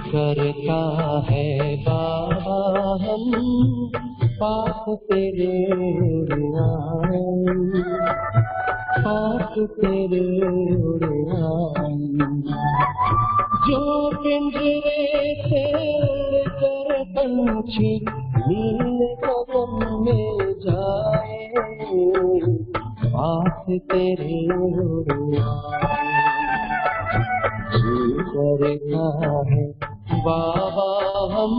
करता है बाबा हम पास तेरे आए, पास तेरे आए। जो पिंजरे से उड़कर पंछी नीले गगन में जाए, पास तेरे आए। करता है बाबा हम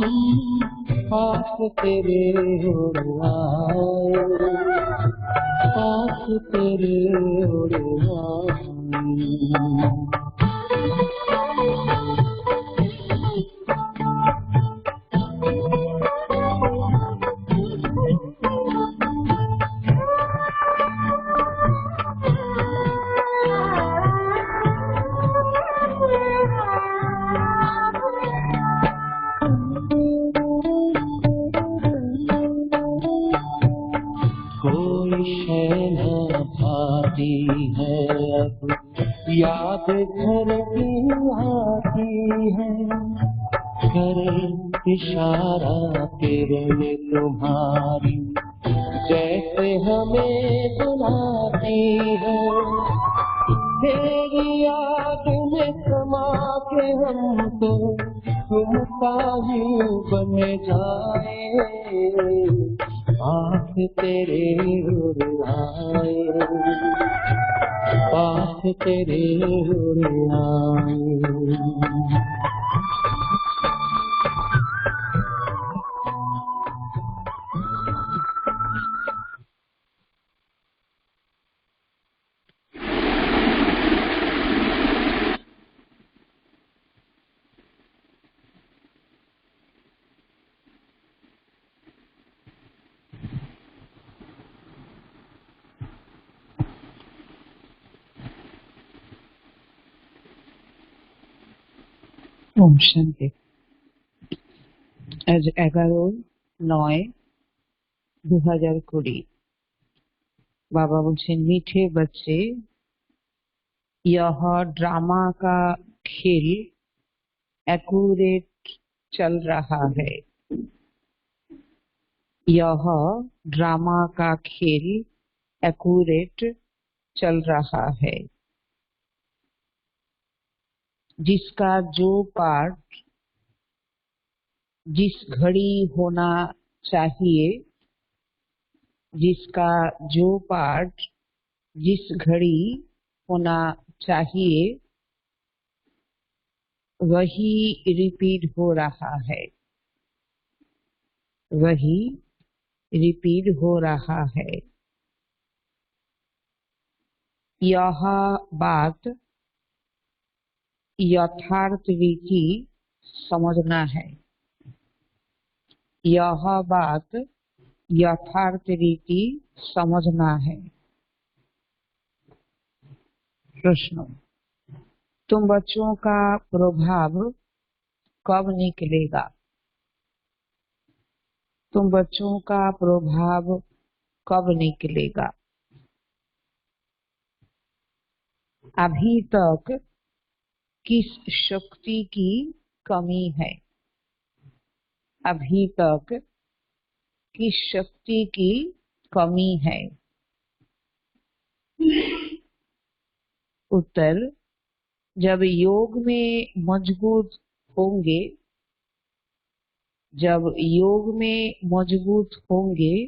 पास तेरे आए, पास तेरे आए। है अब याद घर की आती है, करे इशारा किरण तुम्हारी जैसे हमें बुलाती है। तेरी याद में समा के हम तो तुम ही बन जाए, पास तेरे आए, पास तेरे आए। ओम शांति। आज 11/9/2020 बाबा बोलছেন, मीठे बच्चे, यह ड्रामा का खेल एक्यूरेट चल रहा है। यह ड्रामा का खेल एक्यूरेट चल रहा है। जिसका जो पार्ट जिस घड़ी होना चाहिए, जिसका जो पार्ट जिस घड़ी होना चाहिए, वही रिपीट हो रहा है, वही रिपीट हो रहा है। यह बात यथार्थ रीति समझना है। यह बात यथार्थ रीति समझना है। प्रश्न: तुम बच्चों का प्रभाव कब निकलेगा? तुम बच्चों का प्रभाव कब निकलेगा? अभी तक किस शक्ति की कमी है? अभी तक किस शक्ति की कमी है? उत्तर: जब योग में मजबूत होंगे, जब योग में मजबूत होंगे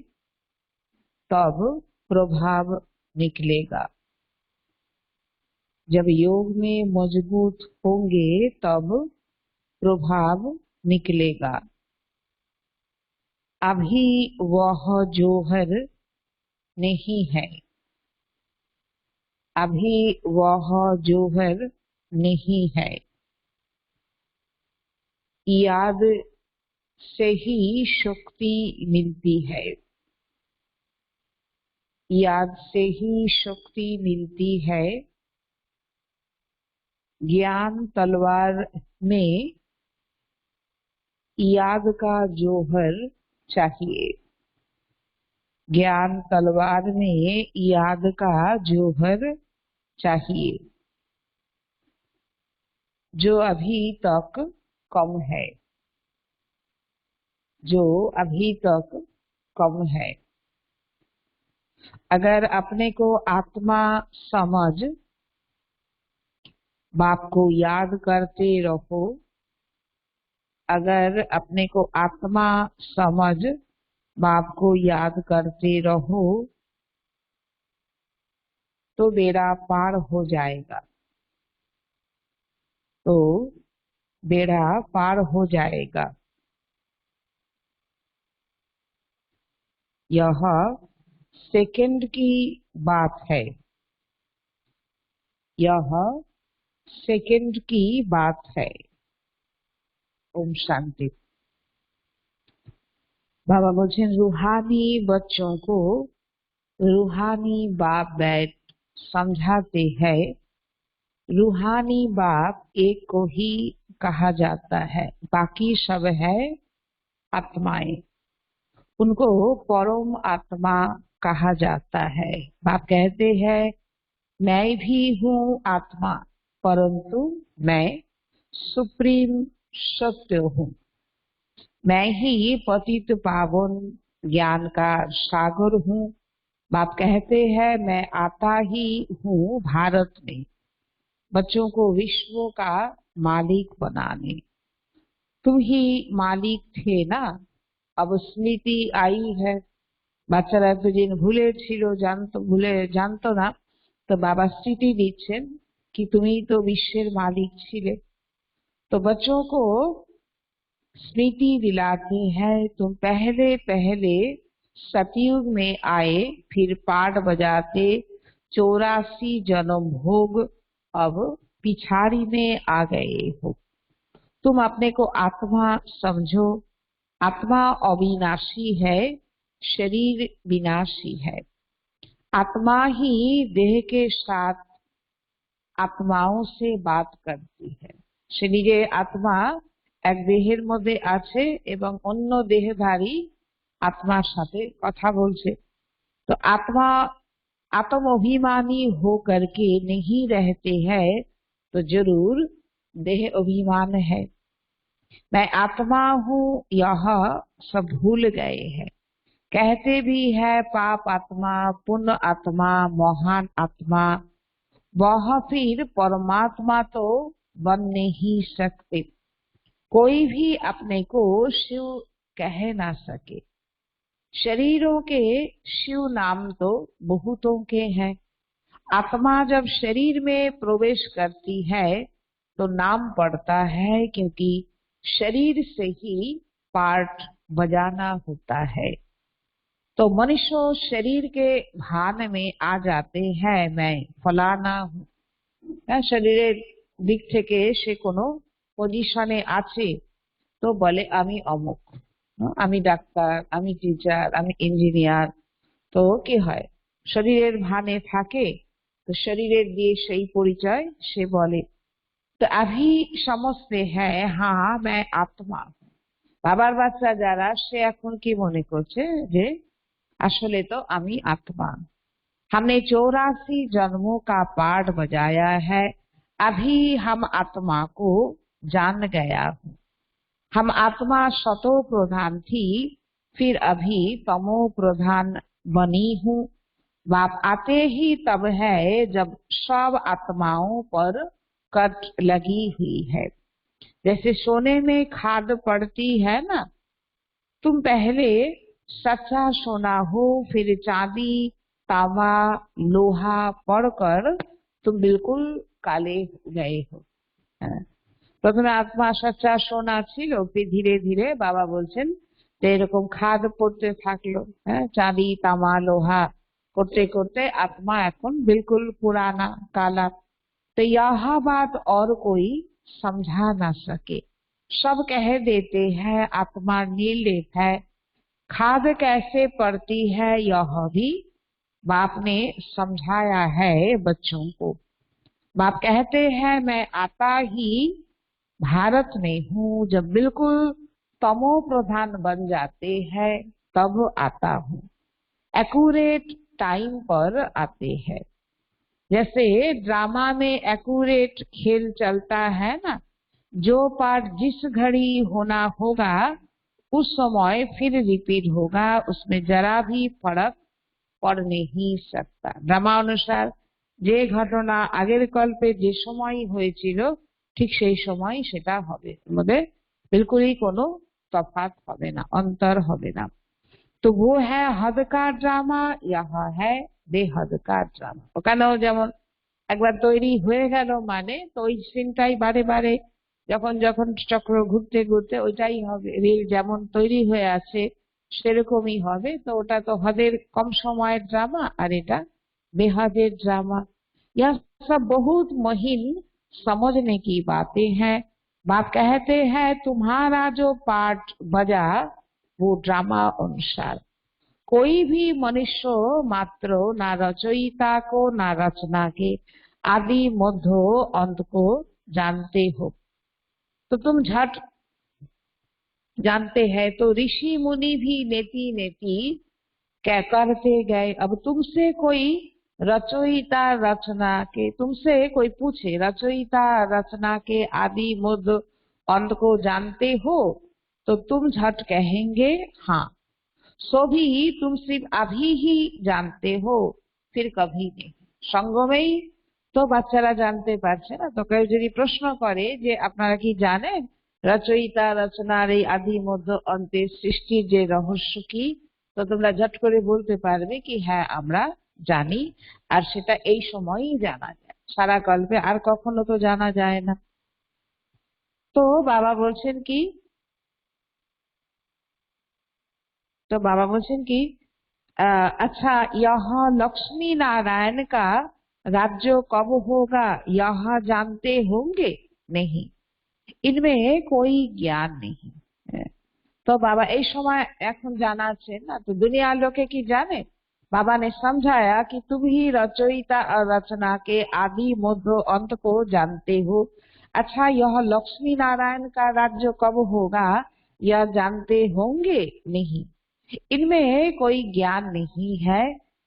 तब प्रभाव निकलेगा। जब योग में मजबूत होंगे तब प्रभाव निकलेगा। अभी वह जौहर नहीं है। अभी वह जौहर नहीं है। याद से ही शक्ति मिलती है, याद से ही शक्ति मिलती है। ज्ञान तलवार में याद का जौहर चाहिए, ज्ञान तलवार में याद का जौहर चाहिए, जो अभी तक कम है, जो अभी तक कम है। अगर अपने को आत्मा समझ बाप को याद करते रहो, अगर अपने को आत्मा समझ बाप को याद करते रहो तो बेड़ा पार हो जाएगा, तो बेड़ा पार हो जाएगा। यह सेकंड की बात है, यह सेकंड की बात है। ओम शांति। बाबा बोलছেন रूहानी बच्चों को रूहानी बाप बैठ समझाते हैं। रूहानी बाप एक को ही कहा जाता है, बाकी सब है आत्माएं, उनको परम आत्मा कहा जाता है। बाप कहते हैं मैं भी हूँ आत्मा, परंतु मैं सुप्रीम सत्य हूँ, मैं ही पतित पावन ज्ञान का सागर हूँ। बाप कहते हैं मैं आता ही हूँ भारत में बच्चों को विश्व का मालिक बनाने। तुम ही मालिक थे ना, अब स्मृति आई है। বাচ্চারা এতদিন ভুলে ছিল, জানতো না, তো বাবা স্মৃতি দিচ্ছেন कि তুমি तो विश्व मालिक छिले। तो बच्चों को स्मृति दिलाते हैं तुम पहले पहले सतयुग में आए, फिर पाठ बजाते 84 जन्म भोग, अब पिछाड़ी में आ गए हो। तुम अपने को आत्मा समझो, आत्मा अविनाशी है, शरीर विनाशी है। आत्मा ही देह के साथ आत्माओं से बात करती है। शरीरे आत्मा एक देहेर मध्य आछे एवं अन्य देहधारी आत्मार साथे कथा बोलछे। तो आत्मा आत्म अभिमानी हो करके नहीं रहते हैं तो जरूर देह अभिमान है। मैं आत्मा हूँ यह सब भूल गए हैं। कहते भी है पाप आत्मा, पुण्य आत्मा, महान आत्मा, वह फिर परमात्मा तो बन नहीं सकते। कोई भी अपने को शिव कह ना सके। शरीरों के शिव नाम तो बहुतों के हैं। आत्मा जब शरीर में प्रवेश करती है तो नाम पड़ता है, क्योंकि शरीर से ही पाठ बजाना होता है। तो मनुष्य शरीर के भान में आ जाते हैं मैं फलाना हूँ। शरीरेर दिक থেকে সে কোনো পজিশনে আছে তো বলে আমি অমুক, আমি ডাক্তার, আমি টিচার, আমি ইঞ্জিনিয়ার। তো কি হয়, শরীরের ভানে থাকে तो शरीरेर দিয়ে সেই পরিচয় সে বলে। तो अभी समझते हैं हाँ मैं आत्मा। বাবার বাচ্চা যারা সে এখন কি মনে করছে যে আসলে তো আমি आत्मा। हमने 84 जन्मों का पाठ बजाया है, अभी हम आत्मा को जान गया हूँ। हम आत्मा सतो प्रधान थी, फिर अभी तमो प्रधान बनी हूँ। बाप आते ही तब है जब सब आत्माओं पर कट लगी हुई है। जैसे सोने में खाद पड़ती है ना, तुम पहले सच्चा सोना हो, फिर चांदी तांबा लोहा पढ़कर तुम बिल्कुल काले हो गए हो। प्रथमे आत्मा सच्चा सोना छिलो, फिर धीरे धीरे बाबा बोलছেন যে এরকম खाद पड़ते থাকলো, चांदी तांबा लोहा करते करते आत्मा এখন बिल्कुल पुराना काला। तो यह बात और कोई समझा ना सके। सब कह देते हैं आत्मा निर्लेप है, खाद कैसे पड़ती है यह भी बाप ने समझाया है बच्चों को। बाप कहते हैं मैं आता ही भारत में हूँ, जब बिल्कुल तमो प्रधान बन जाते हैं तब आता हूँ, एक्यूरेट टाइम पर आते हैं। जैसे ड्रामा में एक्यूरेट खेल चलता है ना, जो पार्ट जिस घड़ी होना होगा उस समय फिर रिपीट होगा, उसमें जरा भी फर्क पड़ नहीं सकता। ड्रामा अनुसार যে ঘটনা আগের কল্পে যে সময় হয়েছিল ঠিক সেই সময় সেটা হবে, মধ্যে बिल्कुल কোনো তফাৎ হবে না, অন্তর হবে না। तो वो है हद का ड्रामा, यहाँ है बेहद का ड्रामा। ওখানেও যেমন একবার তৈরি হয়ে গেল মানে তো ওই সিনটাই বারে বারে যখন যখন চক্র ঘুরতে ঘুরতে ওইটাই হবে, রিল যেমন তৈরি হয়ে আছে সেরকমই হবে। তো ওটা তো হদের কম সময়ের ड्रामा আর এটা बेहद ड्रामा। यह सब बहुत महीन समझने की बातें हैं। बाप कहते हैं तुम्हारा जो पार्ट बजा वो ड्रामा अनुसार। कोई भी मनुष्य मात्र ना रचयिता को ना रचना के आदि मध्य अंत को जानते हो। तो तुम झट जानते हैं तो ऋषि मुनि भी नेति नेति क्या करते गए। अब तुमसे कोई रचयिता रचना के, तुमसे कोई पूछे रचयिता रचना के आदि मध्य अंत को जानते हो तो तुम झट कहेंगे हाँ। सो भी तुम सिर्फ अभी ही जानते हो, फिर कभी नहीं। संगमेई तो বাচ্চারা জানতে পারছে না। তো কেউ যদি প্রশ্ন করে যে আপনারা কি জানেন রচয়িতা রচনার এই আদি মধ্য অন্তের সৃষ্টির যে রহস্য কি, তো তোমরা ঝট করে বলতে পারবে কি হ্যাঁ আমরা জানি, আর সেটা এই সময়ই জানা যায়, সারা কল্পে আর কখনো তো জানা যায় না। তো বাবা বলছেন কি, अच्छा यह लक्ष्मी नारायण का राज्य कब होगा यह जानते होंगे नहीं, इनमें कोई ज्ञान नहीं है। तो बाबा এই সময় এখন জানাচ্ছেন না, তো দুনিয়ার লোকে কি জানে। बाबा ने समझाया कि तुम ही रचयिता और रचना के आदि मध्य अंत को जानते हो। अच्छा यह लक्ष्मी नारायण का राज्य कब होगा यह जानते होंगे नहीं, इनमें कोई ज्ञान नहीं है,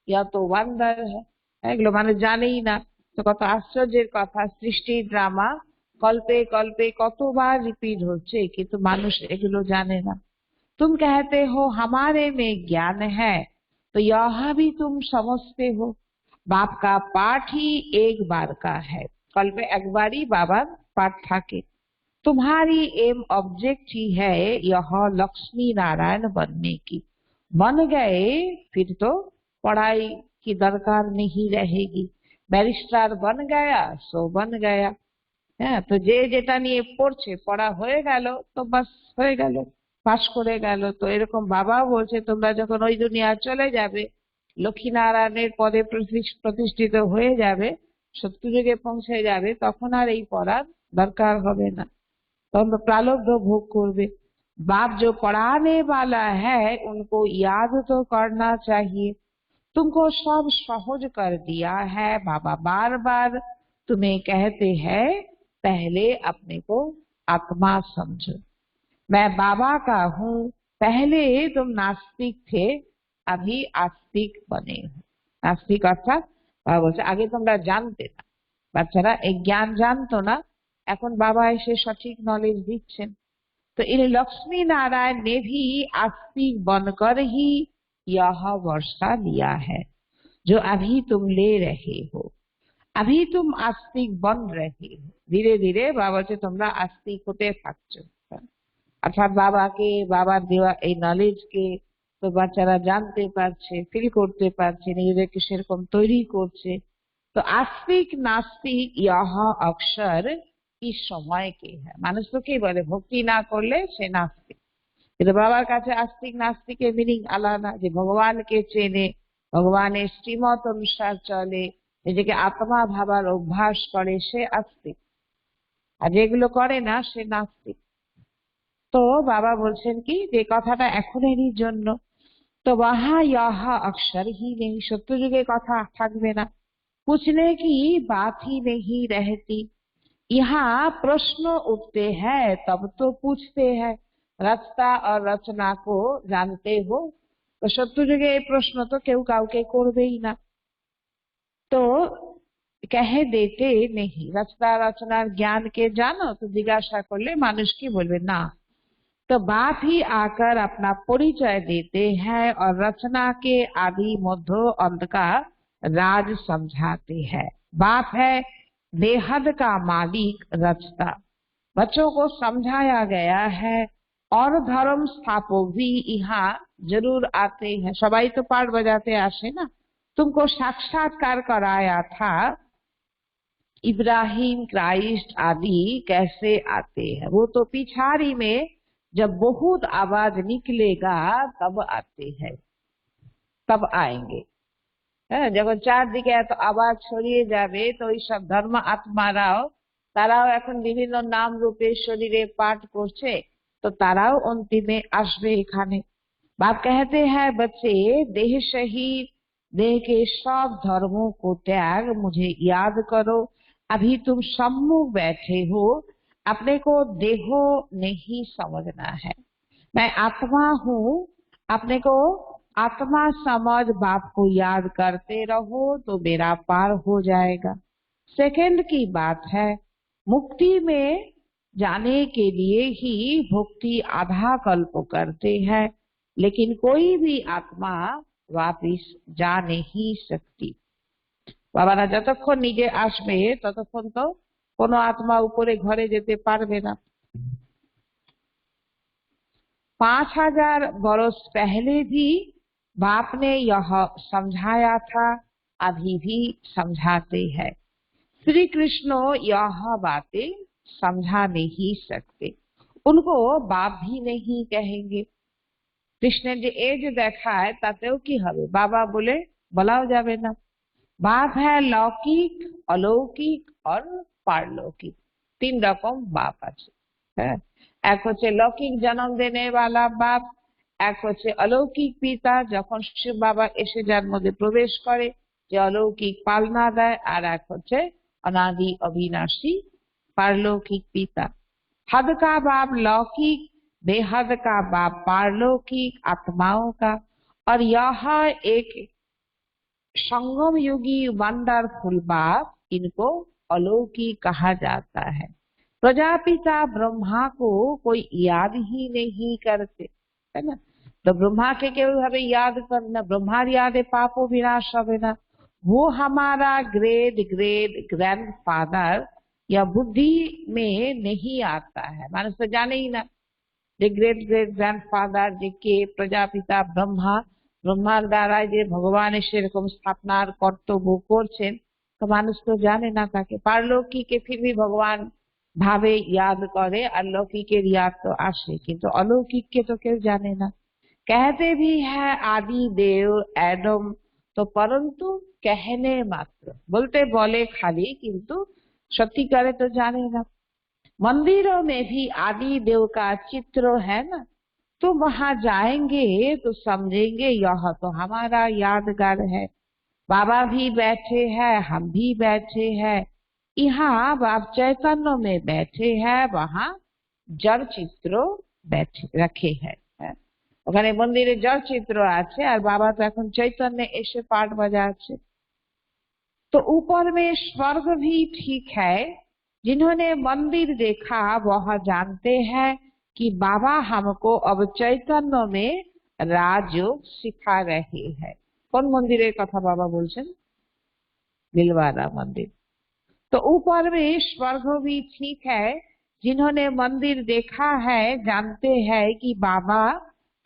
यह तो वंडर है। এগুলো মানুষ জানেই না। তো কত আশ্চর্যের কথা, সৃষ্টি ড্রামা কল্পে কল্পে কতবার রিপিট হচ্ছে কিন্তু মানুষ এগুলো জানে না। तुम कहते हो हमारे में ज्ञान है तो यह भी तुम समझते हो। बाप का पाठ ही एक बार का है, कल्पे एक बार ही बाबा पाठ थाके। तुम्हारी एम ऑब्जेक्ट ही है यह लक्ष्मी नारायण बनने की। बन गए फिर तो पढ़ाई की दरकार नहीं रहेगी, बैरिस्टर बन गया सो बन गया। হ্যাঁ, তো যে যেটা নিয়ে পড়ছে পড়া হয়ে গেল তো বাস হয়ে গেল, পাশ করে গেল। তো এরকম বাবাও বলছে তোমরা যখন ওই দুনিয়া চলে যাবে, লক্ষ্মীনারায়ণের পদে প্রতিষ্ঠিত হয়ে যাবে, সত্যযুগে পৌঁছে যাবে, তখন আর এই পড়ার দরকার হবে না, तब प्रारब्ध भोग करबे। बाप जो पढ़ाने वाला है उनको याद तो करना चाहिए। तुमको सब सहज कर दिया है। बाबा बार बार तुम्हें कहते हैं पहले अपने को आत्मा समझो। मैं बाबा का हूँ, पहले तुम नास्तिक थे अभी आस्तिक बने हो। नास्तिक अर्थात बाबा बोलছে আগে তোমরা জানতে না, বাচ্চারা এই জ্ঞান জানতো না, এখন बाबा এসে সঠিক नॉलेज দিচ্ছেন। तो इन लक्ष्मी नारायण ने भी आस्तिक बनकर ही यह वर्षा लिया है जो अभी तुम ले रहे हो। अभी तुम आस्तिक बन रहे हो, धीरे धीरे बाबा से তোমরা आस्तिक होते থাকছো। অর্থাৎ বাবাকে, বাবার দেওয়া এই নলেজকে তো বাচ্চারা জানতে পারছে, ফিল করতে পারছে, নিজেদেরকে সেরকম তৈরি করছে। तो आस्तिक नास्तिक यह अक्षर इस समय के है। মানুষ তো কি বলে ভক্তি না করলে সে নাস্তিক, কিন্তু বাবার কাছে আস্তিক নাস্তিকের মিনিং আলাদা। যে ভগবানকে চেনে, ভগবানের শ্রীমত অনুসার চলে, নিজেকে আত্মা ভাবার অভ্যাস করে সে আস্তিক, আর যেগুলো করে না সে নাস্তিক। তো বাবা বলছেন কি যে কথাটা এখনেরই জন্য। তো वहाँ यह अक्षर ही नहीं, सत्य जुगे কথা থাকবে না। पूछने की बात ही नहीं रहती। यहाँ प्रश्न उठते हैं तब तो पूछते हैं। रचता और रचना को जानते हो, तो সত্য যুগে এই প্রশ্ন তো কেউ কাউকে করবেই না। तो कह देते नहीं, रचना रचनार ज्ञान के जानो, तो जिज्ञासा करले मानुष की बोलबे ना। तो बाप ही आकर अपना परिचय देते हैं और रचना के आदि मध्य अंत का राज समझाते हैं। बाप है बेहद का मालिक रचता। बच्चों को समझाया गया है और धर्म स्थापक भी यहाँ जरूर आते हैं। सबाई तो पाठ बजाते आसे ना। तुमको साक्षात्कार कराया था, इब्राहिम क्राइस्ट आदि कैसे आते हैं। वो तो पिछाड़ी में जब बहुत आवाज निकलेगा तब आते हैं, तब आएंगे। যখন চারদিকে এত আওয়াজ ছড়িয়ে যাবে তো ওই সব ধর্ম আত্মারাও তারাও এখন বিভিন্ন নাম রূপে শরীরে পাঠ করছে, তো তারাও অন্তিমে আসবে এখানে। बाप कहते हैं बच्चे, देह शहीद देह के सब धर्मों को त्याग मुझे याद करो। अभी तुम सम्मुख बैठे हो, अपने को देहो नहीं समझना है। मैं आत्मा हूँ, अपने को आत्मा समझ बाप को याद करते रहो तो बेड़ा पार हो जाएगा। सेकंड की बात है, मुक्ति में जाने के लिए ही भक्ति आधा कल्प करते हैं, लेकिन कोई भी आत्मा वापिस जा नहीं सकती। বাবারা যতক্ষণ নিজে আসবে ততক্ষণ তো কোনো আত্মা উপরে ঘরে যেতে পারবে না। 5000 बरस पहले भी बाप ने यह समझाया था, अभी भी समझाते हैं। श्री कृष्ण यह बातें समझा नहीं सकते, उनको बाप भी नहीं कहेंगे। কৃষ্ণের যে এজ দেখায় তাতেও কি হবে, বাবা বলে বলাও যাবে না। बाप है लौकिक, अलौकिक और पारलौकिक, 3 रकम बाप আছে। এক হচ্ছে লৌকিক জন্ম দেনে वाला बाप, এক হচ্ছে অলৌকিক পিতা, যখন শিব বাবা এসে যার মধ্যে প্রবেশ করে যে অলৌকিক পালনা দেয়, আর এক হচ্ছে অনাদি অবিনাশী पारलौकिक पिता। हद का बाप लौकिक, बेहद का बाप पारलौकिक आत्माओं का, और यह एक संगम युगी वंडरफुल बाप, इनको अलौकिक कहा जाता है। प्रजापिता ब्रह्मा को कोई याद ही नहीं करते, है ना। तो ब्रह्मा के केवल हमें याद करना, ब्रह्मार यादे पापो विनाश হবে না। वो हमारा ग्रेट ग्रेट ग्रैंडफादर या बुद्धि में नहीं आता है, मानुष तो जाने ही ना যে গ্রেট গ্রেট গ্র্যান্ডফাদার যে কে, প্রজাপিতা ব্রহ্মা, ব্রহ্মার দ্বারা যে ভগবান সেরকম স্থাপনার কর্তব্য করছেন, তো মানুষ তো জানে না তাকে। পারলৌকিকে फिर भी भगवान ভাবে याद করে, আর লৌকিকের याद तो আসে, কিন্তু অলৌকিককে তো কেউ জানে না। कहते भी है आदि देव एडम, तो परंतु कहने मात्र, बोलते बोले खाली, किंतु सत्यिकारे तो जाने ना। मंदिरों में भी आदि देव का चित्र है ना, तो वहां जाएंगे तो समझेंगे यह तो हमारा यादगार है। बाबा भी बैठे हैं, हम भी बैठे हैं, यहाँ बाप चैतन्य में बैठे हैं, वहां जड़ चित्र बैठे रखे हैं। ওখানে মন্দিরে জড় চিত্র আছে, আর বাবা তো এখন চৈতন্য এসে পাঠ বাজাচ্ছে। तो ऊपर में स्वर्ग भी ठीक है, जिन्होंने मंदिर देखा वह जानते हैं कि बाबा हमको अब चैतन्य में राजयोग सिखा रहे हैं। कौन मंदिर कथा बाबा बोलছেন? दिलवारा मंदिर। तो ऊपर में स्वर्ग भी ठीक है, जिन्होंने मंदिर देखा है जानते हैं कि बाबा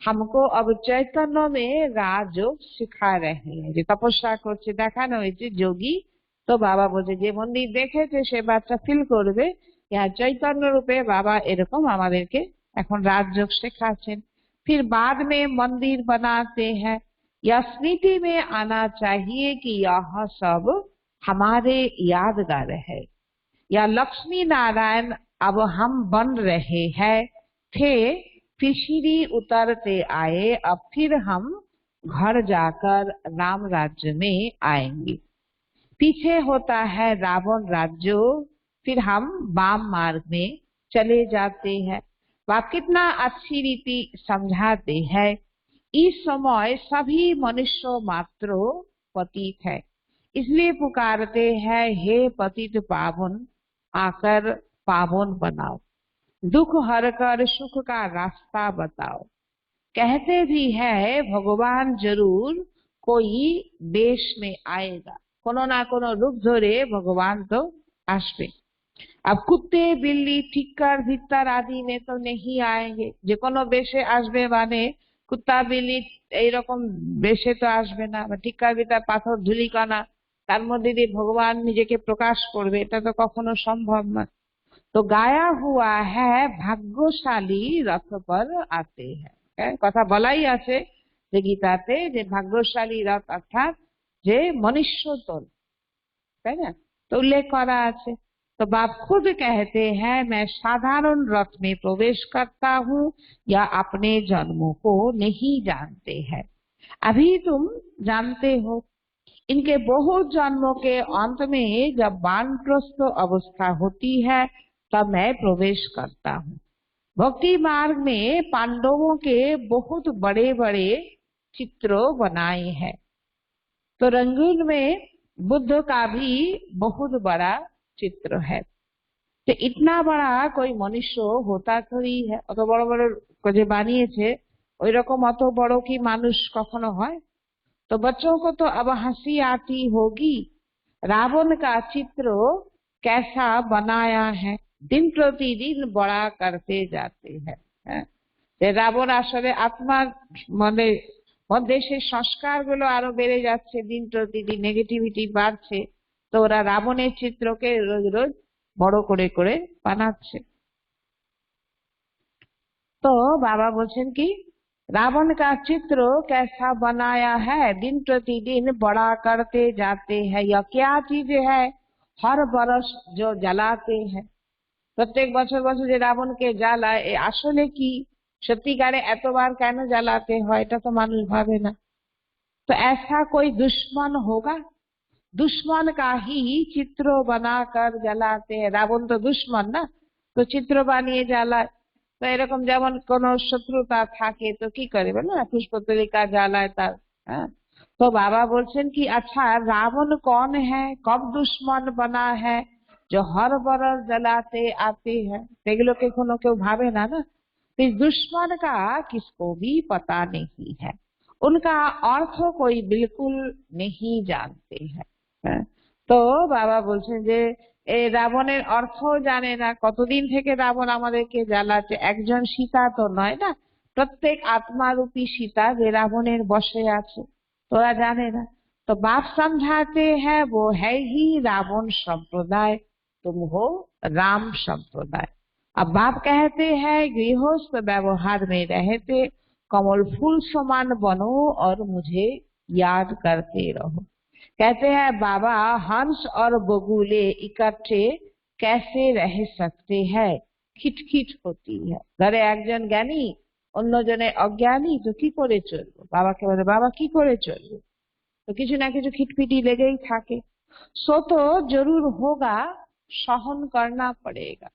हमको अब चैतन्य में राजयोग सिखा रहे हैं। যে তপস্যা করছে দেখানো হয়েছে যোগী, তো বাবা বলছে যে মন্দির দেখেছে সে বাচ্চা ফিল করবে চৈতন্য রূপে বাবা এরকম আমাদেরকে এখন রাজযোগ শেখাচ্ছেন। फिर बाद में मंदिर बनाते हैं, या स्मृति में आना चाहिए कि यह सब हमारे यादगार है, या लक्ष्मी नारायण अब हम बन रहे हैं, थे, फिर सीढ़ी उतरते आए, अब फिर हम घर जाकर राम राज्य में आएंगे। पीछे होता है रावण राज्य, फिर हम वाम मार्ग में चले जाते हैं। आप कितना अच्छी रीति समझाते हैं। इस समय सभी मनुष्य मात्र पतित है, इसलिए पुकारते हैं, हे पतित पावन, आकर पावन बनाओ, दुख हर कर सुख का रास्ता बताओ। कहते भी है भगवान जरूर कोई देश में आएगा, कोनो ना कोनो रूप धरे भगवान तो आसबे। अब कुत्ते बिल्ली ठिक्कर भित्तर आदि में तो नहीं आएंगे, जे कोनो बेशे आसबे माने कुत्ता बिल्ली एरकम बेशे तो आसबे ना, ठिक्कर भित्तर पाथर धूलिकणा तार मध्य दिए भगवान निजेके प्रकाश करबे, एटा तो कखनो सम्भव ना। तो गाया हुआ है भाग्यशाली रथ पर आते हैं, कथा बलाई आछे जे गीताते जे भाग्यशाली रथ अर्थात जे मनुष्य तल, ताई ना, तो उल्लेख करा आछे। तो बाप खुद कहते हैं, मैं साधारण रथ में प्रवेश करता हूँ या अपने जन्मों को नहीं जानते हैं। अभी तुम जानते हो, इनके बहुत जन्मों के अंत में जब वानप्रस्थ अवस्था होती है तब मैं प्रवेश करता हूँ। भक्ति मार्ग में पांडवों के बहुत बड़े बड़े चित्र बनाए हैं, तो रंगून में बुद्ध का भी बहुत बड़ा चित्र है। तो इतना बड़ा कोई मनुष्य होता थोड़ी है, अत बड़ बड़ जो बानिয়েছে ওই রকম অত বড় কি মানুষ কখনো হয়? तो बच्चों को तो अब हंसी आती होगी, रावण का चित्र कैसा बनाया है, दिन प्रतिदिन बड़ा करते जाते हैं। रावण आसले आत्मार मने मध्य से संस्कार गुलो आरो बेड़े जाच्छे, दिन प्रतिदिन नेगेटिविटी बाढ़ছে, तो ओरा रावणের चित्रকে रोज रोज बड़ो करे करे বানাচ্ছে। तो बाबा बोलছেন कि रावण का चित्र कैसा बनाया है, दिन प्रतिदिन बड़ा करते जाते हैं। यह क्या चीज है, हर बरस जो जलाते हैं, प्रत्येक बছর বছর যে রাবণকে জ্বালায়, এ আসলে কি সত্যিকারে এতবার কেন জ্বালাতে হয়, এটা তো মানুষ ভাবে না। तो ऐसा कोई दुश्मन होगा, दुश्मन का ही चित्र बनाकर जलाते हैं। रावण तो दुश्मन ना, तो चित्र बानिए জ্বালায়। तो एरकम जेमन कोनो शत्रुता थाके तो की करे बोलो ना, पुष्पतलिका জ্বালায় तार। तो बाबा बोलছেন कि अच्छा रावण कौन है, कब दुश्मन बना है, जो हर बरस जलाते आते हैं, एगुलो के कोनो केउ भावे ना ना। तो इस दुश्मन का किसको भी पता नहीं है, उनका अर्थ कोई बिल्कुल नहीं जानते हैं। तो बाबा बोलছেন যে এই রাবণের অর্থ জানে না, কতদিন থেকে রাবণ আমাদেরকে জ্বালাচ্ছে। একজন সীতা তো নয় না, প্রত্যেক आत्मारूपी सीता যে রাবণের বশে আছে, তোরা জানে না। तो बाप समझाते हैं वो है ही रावण संप्रदाय, तुम हो राम संप्रदाय। अब बाप कहते हैं गृहस्थ व्यवहार में रहते कमल फूल समान बनो और मुझे याद करते रहो। कहते हैं बाबा हंस और बगुले इकट्ठे कैसे रह सकते हैं, खिटखिट होती है। धरे एकजन ज्ञानी अन्यजने अज्ञानी, तो की करे चलबो, बाबा के बोले बाबा की करे चलबो, तो किछु ना किछु खिटपिटी लेगेई थाके। सो तो जरूर होगा, सहन करना पड़ेगा।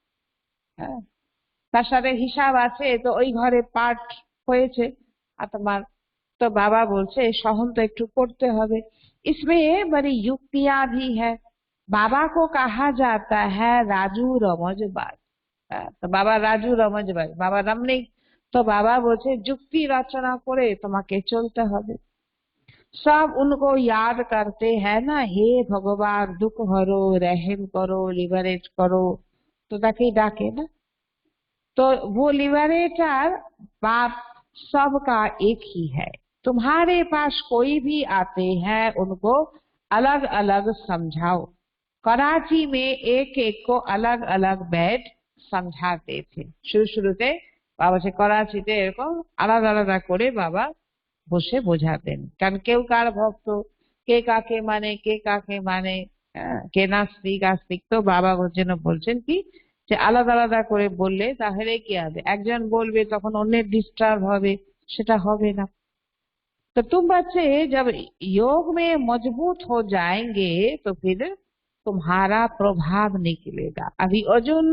তার সাথে হিসাব আছে, তো ওই ঘরে পাঠ হয়েছে আত্মার, तो बाबा बोलছে सहन तो একটু করতে হবে। इसमें बड़ी युक्तियां भी है। बाबा को कहा जाता है राजू रमजबाज। तो बाबा राजू रमजबाज, बाबा रमणीक। तो बाबा बोलছে যুক্তি रचना করে তোমাকে চলতে হবে। सब उनको याद करते हैं ना, हे भगवान दुख हरो, रहम करो, लिबरेट करो, तो ताके डाके ना। तो वो लिबरेटर बाप सबका एक ही है। तुम्हारे पास कोई भी आते हैं उनको अलग अलग समझाओ। कराची में एक एक को अलग अलग बैठ समझाते थे। शुरू बाबा से कराची ते एरकम अलग अलग करे बाबा बसे बोझातेन, कारण केउ कार भक्त, के काके माने, के काके माने, के नास्तिक आस्तिक। तो बाबा जेन बोलছেন कि যে আলাদা আলাদা করে বললে তাহলে কি হবে, একজন বলবে তখন অন্যের डिस्टर्ब হবে, সেটা হবে না। तो तुम बच्चे जब योग में मजबूत हो जाएंगे तो फिर तुम्हारा प्रभाव निकलेगा। अभी अर्जुन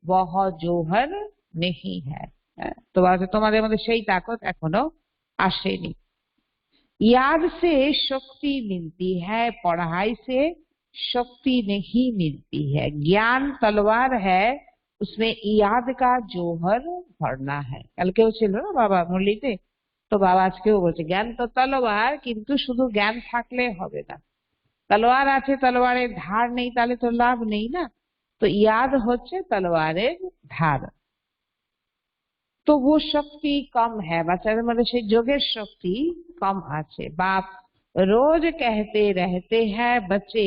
वह जोहर नहीं है। तो तुम्हारे मध्य সেই ताकत এখনো আসেনি। याद से शक्ति मिलती है, पढ़ाई से शक्ति नहीं मिलती है। ज्ञान तलवार है, उसमें याद का जोहर भरना है। कल केও ছিল না বাবা মুরলিতে, তো বাবা আজকেও বলছে জ্ঞান তো তলোয়ার, কিন্তু শুধু জ্ঞান থাকলে হবে না, তলোয়ার আছে তলোয়ারের ধার নেই তাহলে তো লাভ নেই না। তো याद হচ্ছে তলোয়ারের ধার। तो वो शक्ति कम है, বাচ্চাদের মধ্যে সেই যোগের শক্তি कम আছে। बाप रोज कहते रहते हैं बच्चे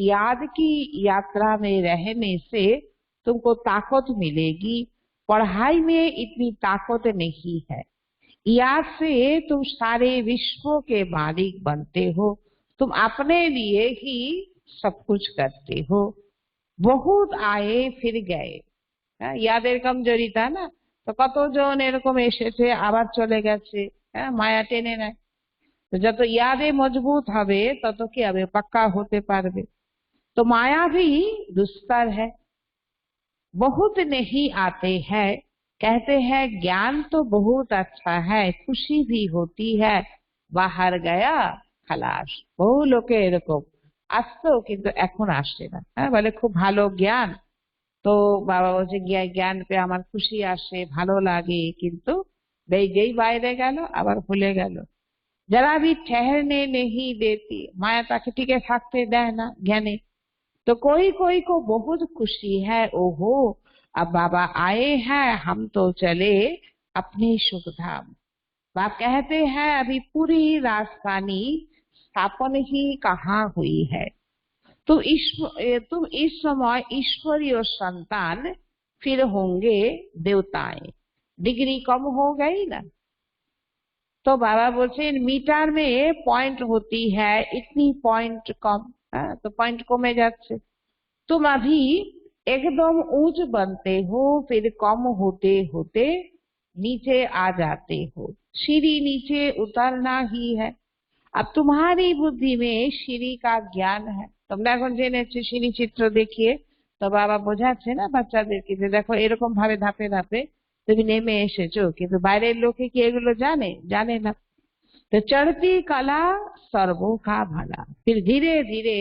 याद की यात्रा में रहने से तुमको ताकत मिलेगी, पढ़ाई में इतनी ताकत नहीं है। याद से तुम सारे विश्व के मालिक बनते हो, तुम अपने लिए ही सब कुछ करते हो। बहुत आए फिर गए, यादेर कमजोरिता ना, তো কতজন এরকম এসেছে আবার চলে গেছে, মায়া টেনে নেয়। তো যত ইয়াদে মজবুত হবে তত কি হবে, পাক্কা হতে পারবে। তো माया भी दुस्तर है, बहुत नहीं आते हैं, कहते हैं ज्ञान तो बहुत अच्छा है, खुशी भी होती है, बाहर गया खलास। বহু লোকে এরকম আসতো কিন্তু এখন আসছে না, বলে খুব ভালো জ্ঞান, তো বাবা বলছে জ্ঞান পেয়ে আমার খুশি আসে, ভালো লাগে, কিন্তু যেই বাইরে গেল আবার ভুলে গেল। जरा भी ठहरने नहीं देती, माया ताके टिके থাকতে দেয় না জ্ঞানে। तो कोई कोई को बहुत खुशी है, ओहो अब बाबा आए हैं, हम तो चले अपने सुख धाम। बाप कहते हैं अभी पूरी राजधानी स्थापन ही कहाँ हुई है, तुम इस समय ईश्वरीय संतान, फिर होंगे देवताएं। डिग्री कम हो गई ना, तो बाबा बोलते मीटर में पॉइंट होती है, इतनी पॉइंट कम, तो पॉइंट कमे जाচ্ছে। तुम अभी एकदम ऊंच बनते हो, फिर कम होते होते नीचे आ जाते हो। सीढ़ी नीचे उतरना ही है। अब तुम्हारी बुद्धि में सीढ़ी का ज्ञान है। তোমরা এখন জেনেছো সিঁড়ি চিত্র দেখিয়ে, তো বাবা বোঝাচ্ছে না বাচ্চাদেরকে যে দেখো এরকম ভাবে ধাপে ধাপে তুমি নেমে এসেছো, কিন্তু বাইরের লোকে কি এগুলো জানে না। तो चढ़ती कला सर्वों का भला, फिर धीरे धीरे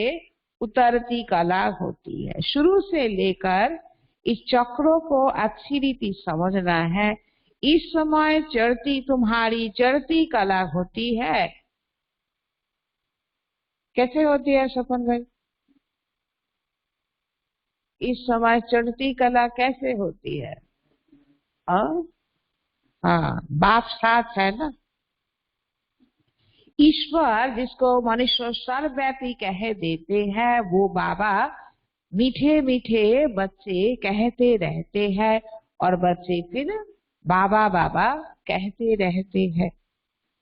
उतरती कला होती है। शुरू से लेकर इस चक्रों को अच्छी रीति समझना है। इस समय चढ़ती तुम्हारी चढ़ती कला होती है। कैसे होती है सपन भाई, इस समय चढ़ती कला कैसे होती है? हाँ, बाप साथ है ना। ईश्वर जिसको मनुष्य सर्वव्यापी कह देते हैं, वो बाबा मीठे मीठे बच्चे कहते रहते हैं, और बच्चे फिर बाबा बाबा कहते रहते हैं।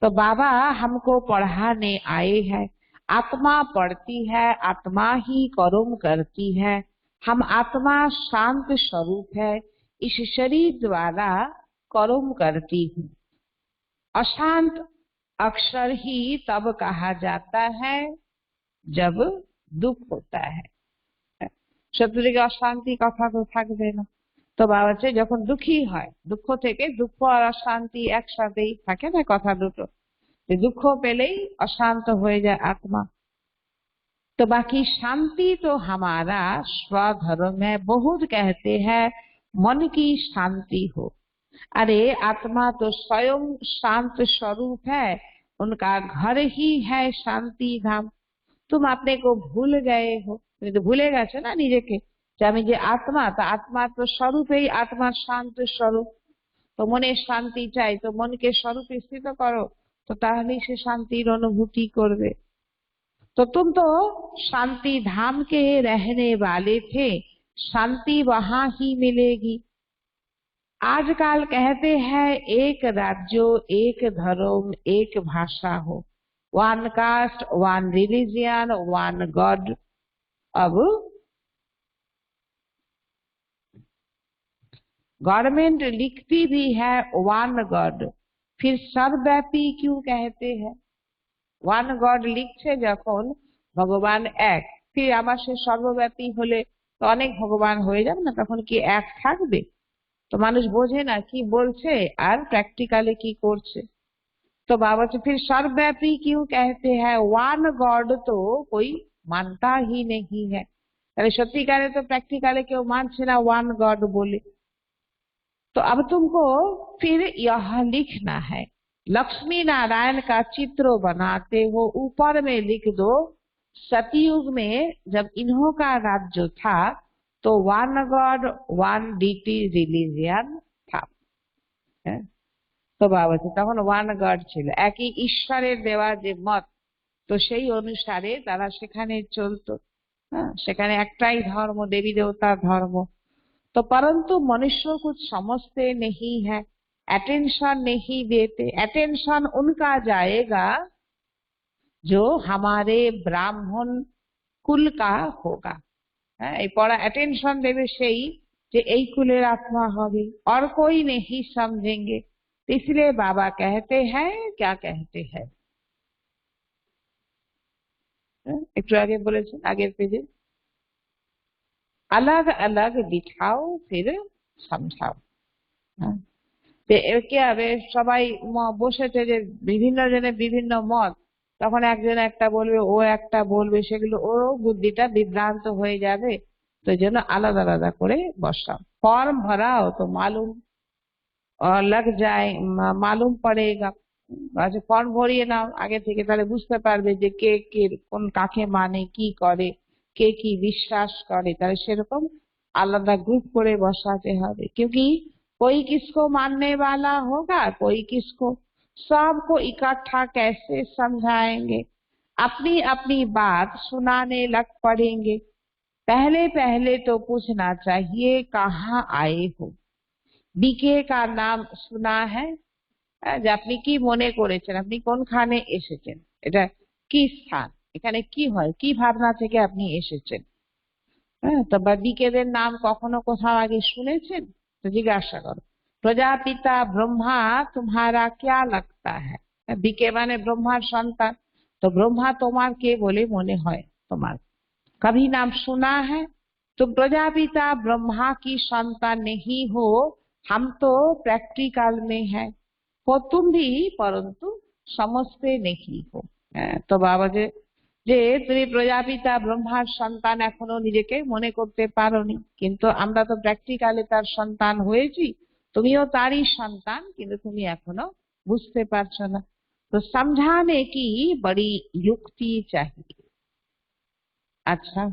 तो बाबा हमको पढ़ाने आए हैं। आत्मा पढ़ती है, आत्मा ही कर्म करती है। हम आत्मा शांत स्वरूप है, इस शरीर द्वारा कर्म करती हूँ। अशांत अक्षर ही तब कहा जाता है जब दुख होता है। শত্রুদিকে অশান্তি কথা তো থাকবে না। তো বাবা হচ্ছে যখন দুঃখী হয়, দুঃখ থেকে দুঃখ আর অশান্তি একসাথেই থাকে না কথা দুটো, যে দুঃখ পেলেই অশান্ত হয়ে যায় আত্মা। तो बाकी शांति तो हमारा स्वधर्म है। बहुत कहते हैं मन की शांति हो, अरे आत्मा तो स्वयं शांत स्वरूप है, उनका घर ही है शांति धाम। तुम अपने को भूल गए हो, তুমি তো ভুলে গেছো না নিজেকে, যে আমি যে আত্মা, তা আত্মার তো স্বরূপেই আত্মার শান্ত স্বরূপ। তো মনে শান্তি চাই, তো মনকে স্বরূপে স্থিত করো, তো তাহলেই সে শান্তির অনুভূতি করবে। तो तुम तो शांति धाम के रहने वाले थे, शांति वहां ही मिलेगी। आजकल कहते हैं एक राज्य, एक धर्म, एक भाषा हो, one cast, one religion, one God. अब गवर्नमेंट लिखती भी है वन गॉड, फिर सर्वव्यापी क्यों कहते हैं? वन गॉड लिखছে যখন ভগবান এক, फिर আবার সে সর্বব্যাপী হলে তো অনেক ভগবান হয়ে যাবে না, তখন কি এক থাকবে? তো মানুষ বোঝে না কি বলছে আর প্র্যাকটিক্যালি কি করছে। तो बाबा जी फिर सर्वव्यापी क्यों कहते हैं? वन गॉड तो कोई मानता ही नहीं है। अरे सत्यिकारे तो प्रैक्टिकली क्यों मानছে না वन गॉड बोले। तो अब तुमको फिर यह लिखना है, लक्ष्मी नारायण का चित्र बनाते हो, ऊपर में लिख दो सतयुग में जब इन्हों का राज्य था तो one god one deity religion था। तो बाबा जी तখন ওয়ান গড ছিল, একই ঈশ্বরের দেওয়া যে মত, তো সেই অনুসারে তারা সেখানে চলতো। সেখানে একটাই ধর্ম, দেवी देवता धर्म। तो परंतु मनुष्य कुछ समझते नहीं है, अटेंशन नहीं देते। अटेंशन उनका जाएगा जो हमारे ब्राह्मण कुल का होगा। এই পড়া अटेंशन देवे সেই যে এই কুলের आत्मा হবে, और कोई नहीं समझेंगे। इसलिए बाबा कहते हैं, क्या कहते हैं? একটু আগে বলেছেন, আগের পেজে, अलग अलग दिखाओ फिर समझाओ। কি হবে, সবাই বসেছে যে বিভিন্ন জনের বিভিন্ন মত, তখন একজন একটা বলবে, ও একটা বলবে, সেগুলো ওরও বুদ্ধিটা বিভ্রান্ত হয়ে যাবে। তো এই জন্য আলাদা আলাদা করে বসাও। ফর্ম ভরাও তো मालूम और लग जाए, मालूम पड़ेगा। আচ্ছা ফর্ম ভরিয়ে নাও আগে থেকে, তাহলে বুঝতে পারবে যে কে কে কোন কাকে মানে, কি করে, কে কি বিশ্বাস করে। তাহলে সেরকম আলাদা গ্রুপ করে বসাতে হবে। क्योंकि कोई किसको मानने वाला होगा, कोई किसको, सबको इकट्ठा कैसे समझाएंगे? अपनी अपनी बात सुनाने लग पड़ेंगे। पहले पहले तो पूछना चाहिए कहाँ आए हो। बीके का नाम सुना है, যে আপনি কি মনে করেছেন, আপনি কোনখানে এসেছেন, এটা কি স্থান, এখানে কি হয়, কি ভাবনা থেকে আপনি এসেছেন। তো বিকেদের নাম কখনো কোথাও আগে শুনেছেন? তো জিজ্ঞাসা করো, প্রজাপিতা ব্রহ্মা तुम्हारा क्या लगता है? বিকে মানে ব্রহ্মার সন্তান, তো ব্রহ্মা তোমার কে বলে মনে হয় তোমার? कभी नाम सुना है? तुम प्रजापिता ब्रह्मा की संतान नहीं हो, हम तो प्रैक्टिकल में है, हो तुम भी, परंतु समझते नहीं हो। तो बाबा जे যে তুমি প্রজাপিতা ব্রহ্মার সন্তান এখনো নিজেকে মনে করতে পারোনি, কিন্তু আমরা তো প্র্যাকটিক্যালি তার সন্তান হয়েছি, তুমিও তারই সন্তান, কিন্তু তুমি এখনো বুঝতে পারছো না। তো समझाने की बड़ी युक्ति चाहिए। अच्छा,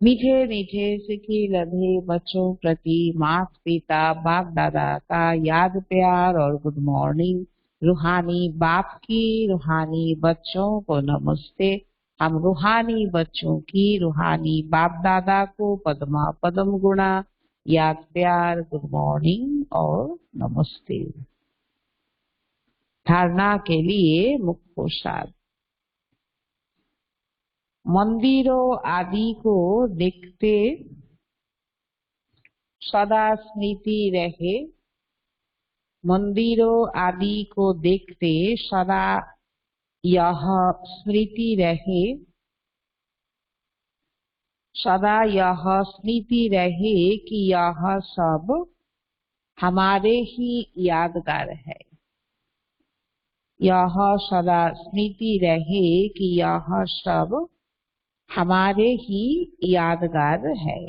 मीठे मीठे सिखी लधे बच्चों प्रति माता पिता बाप दादा का याद प्यार और गुड मॉर्निंग। रूहानी बाप की रूहानी बच्चों को नमस्ते। हम रूहानी बच्चों की रूहानी बाप दादा को पद्मा पद्म गुणा याद प्यार गुड मॉर्निंग और नमस्ते। धारणा के लिए मुख्य प्रसाद। मंदिरों आदि को देखते सदा स्मृति रहे। मंदिरों आदि को देखते सदा यह स्मृति रहे, सदा यह स्मृति रहे कि यह सब हमारे ही यादगार है। यह सदा स्मृति रहे कि यह सब हमारे ही यादगार है।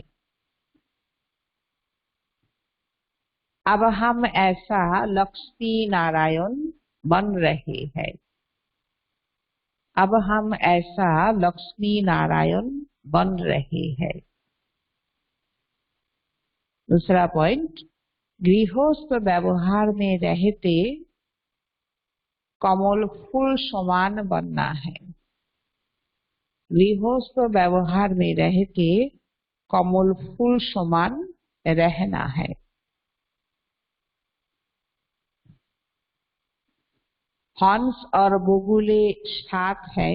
अब हम ऐसा लक्ष्मी नारायण बन रहे हैं। अब हम ऐसा लक्ष्मी नारायण बन रहे हैं। दूसरा पॉइंट, गृहस्थ व्यवहार में रहते कमल फूल समान बनना है। गृहस्थ व्यवहार में रहते कमल फूल समान रहना है। हंस और बगुले साथ है,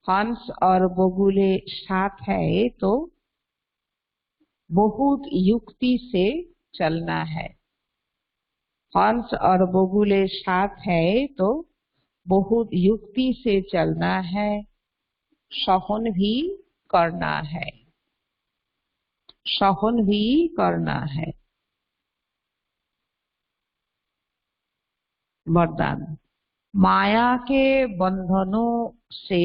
हंस और बगुले साथ है तो बहुत युक्ति से चलना है। हंस और बगुले साथ है तो बहुत युक्ति से चलना है, सहन भी करना है, सहन भी करना है। वरदान। माया के बंधनों से,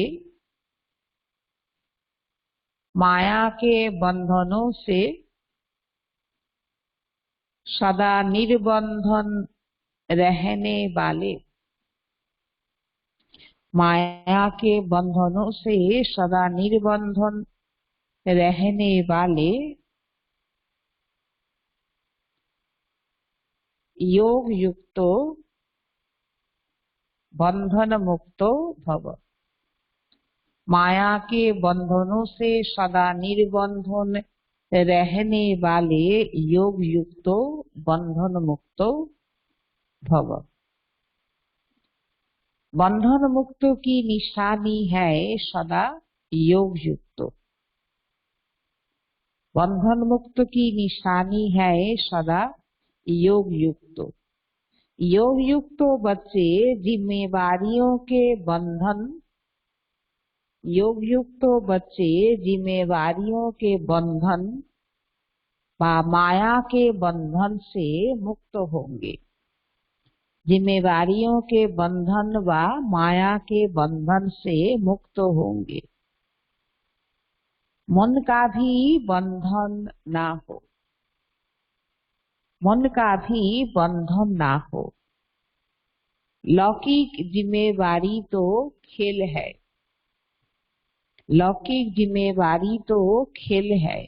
माया के बंधनों से सदा निर्बंधन रहने वाले, माया के बंधनों से सदा निर्बंधन रहने वाले योग युक्तो बंधन मुक्तो भव। माया के बंधनों से सदा निर्बंधन रहने वाले योग युक्तो बंधन मुक्तो भव। बंधन मुक्तो की निशानी है सदा योग युक्तो। बंधन मुक्त की निशानी है सदा योग युक्तो। योग युक्तो बच्चे जिम्मेवारियों के बंधन, योग युक्तो बच्चे जिम्मेवारियों के बंधन व माया के बंधन से मुक्त होंगे। जिम्मेवारियों के बंधन व माया के बंधन से मुक्त होंगे। मन का भी बंधन ना हो, मन का भी बंधन ना हो। लौकिक जिम्मेवारी तो खेल है, लौकिक जिम्मेवारी तो खेल है,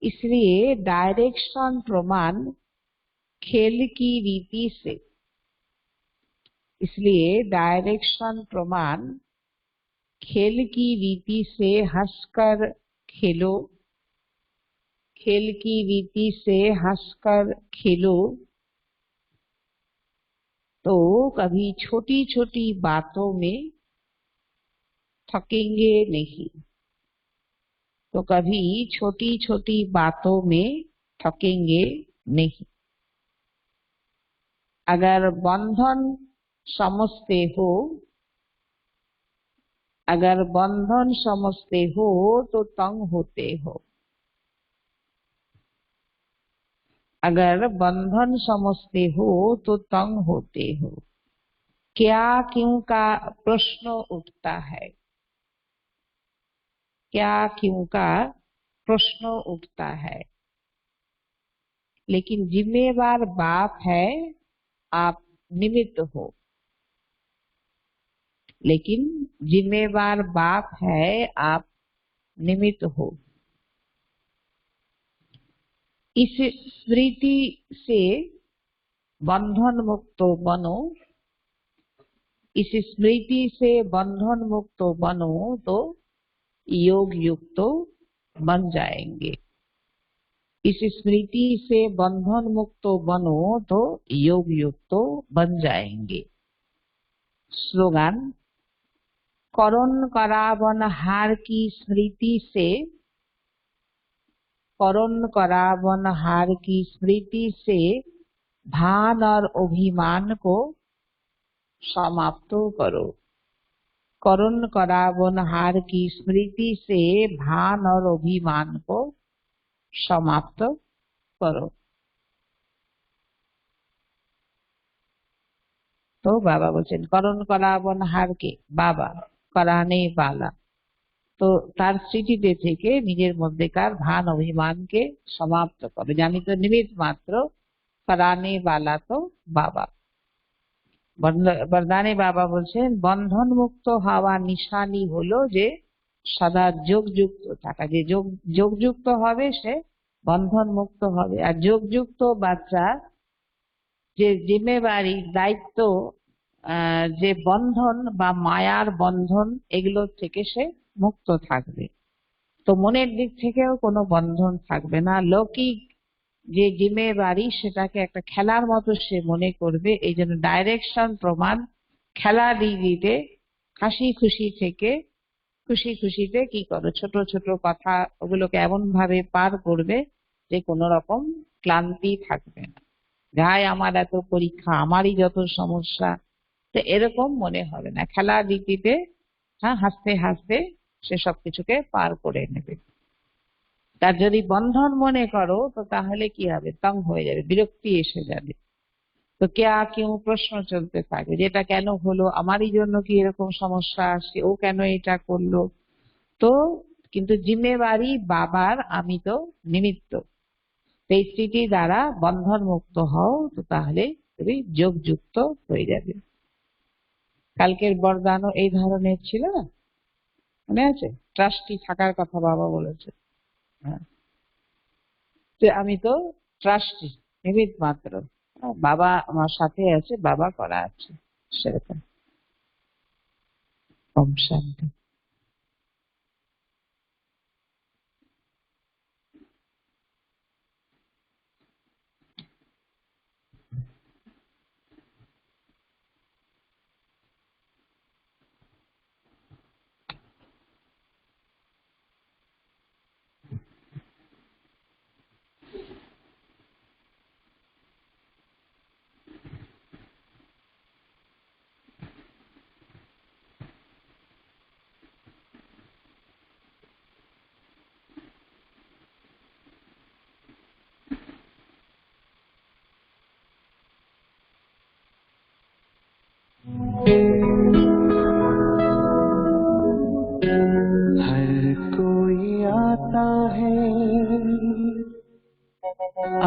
इसलिए डायरेक्शन प्रमाण खेल की रीति से, इसलिए डायरेक्शन प्रमाण खेल की रीति से हंसकर खेलो, खेल की रीति से हंसकर खेलो तो कभी छोटी छोटी बातों में थकेंगे नहीं, तो कभी छोटी छोटी बातों में थकेंगे नहीं। अगर बंधन समझते हो, अगर बंधन समझते हो तो तंग होते हो, अगर बंधन समझते हो तो तंग होते हो। क्या क्यों का प्रश्न उठता है, क्या क्यों का प्रश्न उठता है। लेकिन जिम्मेवार बाप है, आप निमित्त हो, लेकिन जिम्मेवार बाप है, आप निमित्त हो। इस स्मृति से बंधन मुक्त बनो, इस स्मृति से बंधन मुक्त बनो तो योग युक्त बन जाएंगे। इस स्मृति से बंधन मुक्त बनो तो योग युक्त बन जाएंगे। स्लोगन। करुण करावन हार की स्मृति से, करुण करावन हार की स्मृति से भान और अभिमान को समाप्त करो। करुण करावन हार की स्मृति से भान और अभिमान को समाप्त करो। तो बाबा बोलছেন करुण करावन हार के बाबा कराने वाला, तो तार स्मृतिते থেকে নিজের মধ্যেকার ভান অভিমানকে সমাপ্ত করো। জানি তো নিমিত্ত মাত্র, कराने वाला तो बाबा। বরদানে বাবা বলছেন বন্ধন মুক্ত হওয়া নিশানি হলো যে সদা যোগযুক্ত থাকা। যে যোগযুক্ত হবে সে বন্ধন মুক্ত হবে। আর যোগযুক্ত বাচ্চা যে জিম্মেবারি দায়িত্ব, যে বন্ধন বা মায়ার বন্ধন এগুলোর থেকে সে মুক্ত থাকবে। তো মনের দিক থেকেও কোনো বন্ধন থাকবে না। লৌকিক যে জিম্মেবারি সেটাকে একটা খেলার মতো সে মনে করবে। এই জন্য ডাইরেকশন প্রমাণ খেলা দিয়ে দিতে হাসি খুশি থেকে খুশি খুশিতে কি করো, ছোট ছোট কথা ওগুলোকে এমন ভাবে পার করবে যে কোনো রকম ক্লান্তি থাকবে না। যাই আমার এত পরীক্ষা, আমারই যত সমস্যা, তো এরকম মনে হবে না। খেলার রীতিতে হ্যাঁ হাসতে হাসতে সে সবকিছুকে পার করে নেবে। তার যদি বন্ধন মনে করো তো তাহলে কি হবে, তং হয়ে যাবে, বিরক্তি এসে যাবে। তো কেয়া কেউ প্রশ্ন চলতে থাকবে, যেটা কেন হলো, আমারই জন্য কি এরকম সমস্যা আসছে, ও কেন এটা করলো। তো কিন্তু জিম্মেবারি বাবার, আমি তো নিমিত্ত। তো এই স্মৃতি দ্বারা বন্ধন মুক্ত হও, তো তাহলে তুমি যোগযুক্ত হয়ে যাবে। কালকের বরদানও এই ধরনের ছিল না, মনে আছে? ট্রাস্টি থাকার কথা বাবা বলেছে। হ্যাঁ, তো আমি তো ট্রাস্টি, নিমিত্ত মাত্র। বাবা আমার সাথে আছে, বাবা করা আছে, সেরকম। ওম শান্তি। हर कोई आता है,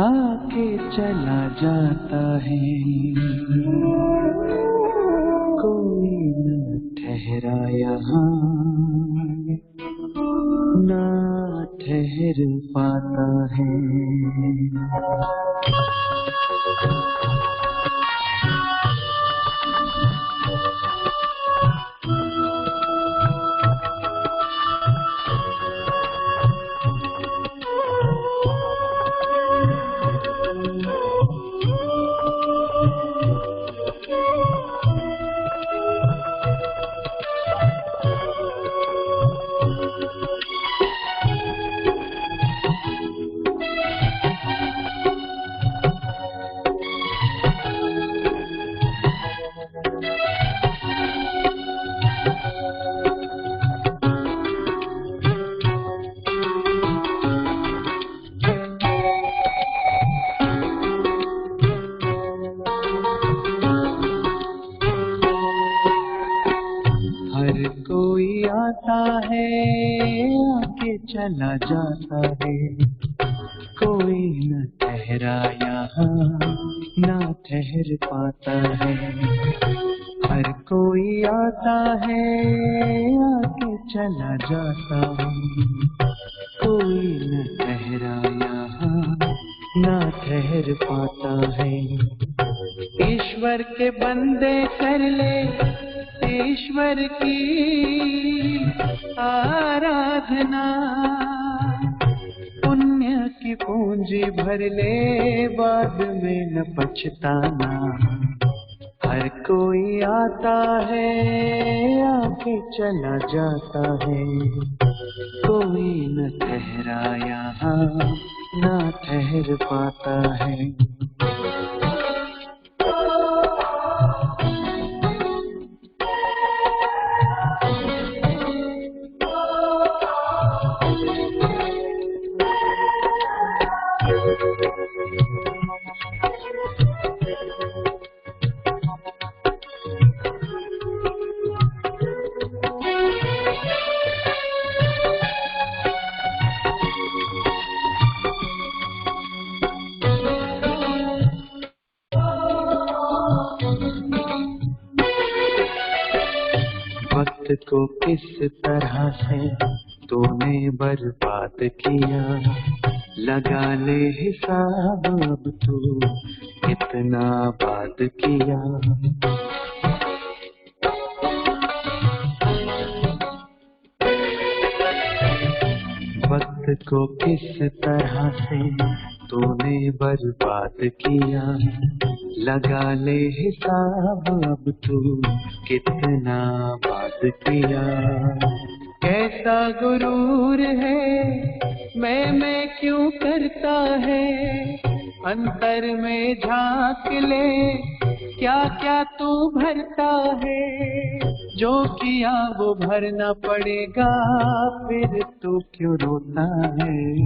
आके चला जाता है, कोई न ठहरा यहाँ, ना ठहर पाता है। हर कोई आता है, आके चला जाता है, कोई न ठहरा यहाँ, ना ठहर पाता है। हर कोई आता है, आके चला जाता है, कोई न ठहरा यहाँ, ना ठहर पाता है। ईश्वर के बंदे कर ले ईश्वर की आराधना, पुण्य की पूंजी भर ले, बाद में न पछताना। हर कोई आता है, आके चला जाता है, कोई न ठहरा यहाँ, ना ठहर पाता है। वक्त को किस तरह से तूने बर्बाद किया, लगा ले हिसाब अब तू कितना बात किया। वक्त को किस तरह से तूने बर्बाद किया, लगा ले हिसाब अब तू कितना बात किया। कैसा गुरूर है, मैं क्यों करता है। अंतर में झांक ले, क्या क्या तू भरता है। जो किया वो भरना पड़ेगा, फिर तू क्यों रोता है।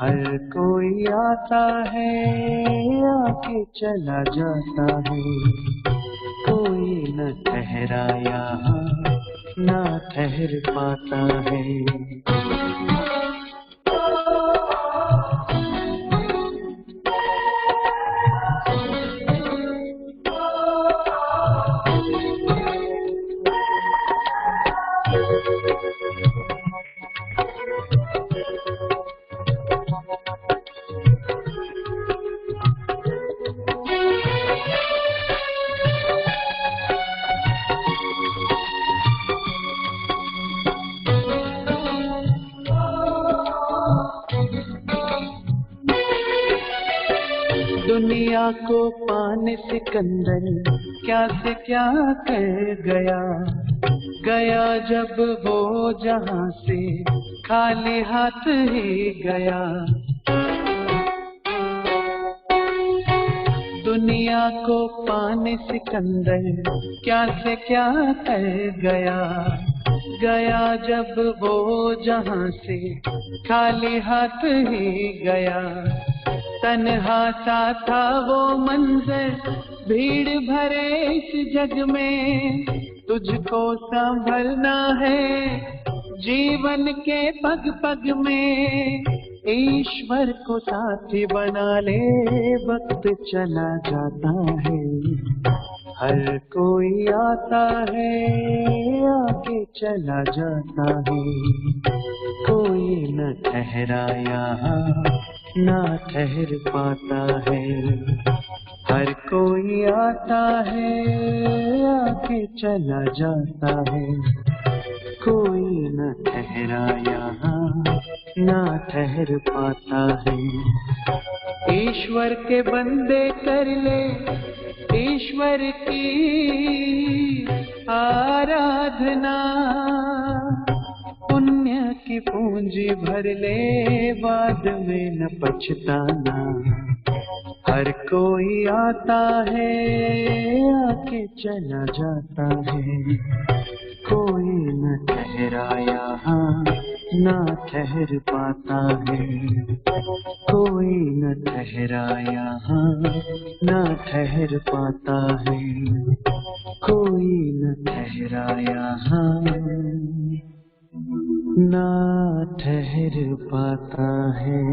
हर कोई आता है, आके चला जाता है। कोई न ठहरा यहाँ, ना ठहर पाता है। दुनिया को पाने सिकंदर क्या से क्या कर गया। गया जब वो जहां से, खाली हाथ ही गया। दुनिया को पाने सिकंदर क्या से क्या कर गया। गया जब वो जहां से, खाली हाथ ही गया। तन्हा सा था वो मंजर, भीड़ भरे इस जग में। तुझको संभलना है जीवन के पग पग में। ईश्वर को साथी बना ले, वक्त चला जाता है। हर कोई आता है, आके चला जाता है। कोई न ठहरा यहाँ, ना ठहर पाता है। हर कोई आता है, आके चला जाता है। कोई न ठहरा यहाँ, ना ठहर पाता है। ईश्वर के बंदे कर ले ईश्वर की आराधना। पुण्य की पूंजी भर ले, बाद में न पछताना। हर कोई आता है, आके चला जाता है। कोई न ठहरा यहाँ, ना ठहर पाता है। कोई न ठहरा यहाँ, ना ठहर पाता है। कोई न ठहरा यहाँ, ना ठहर पाता है।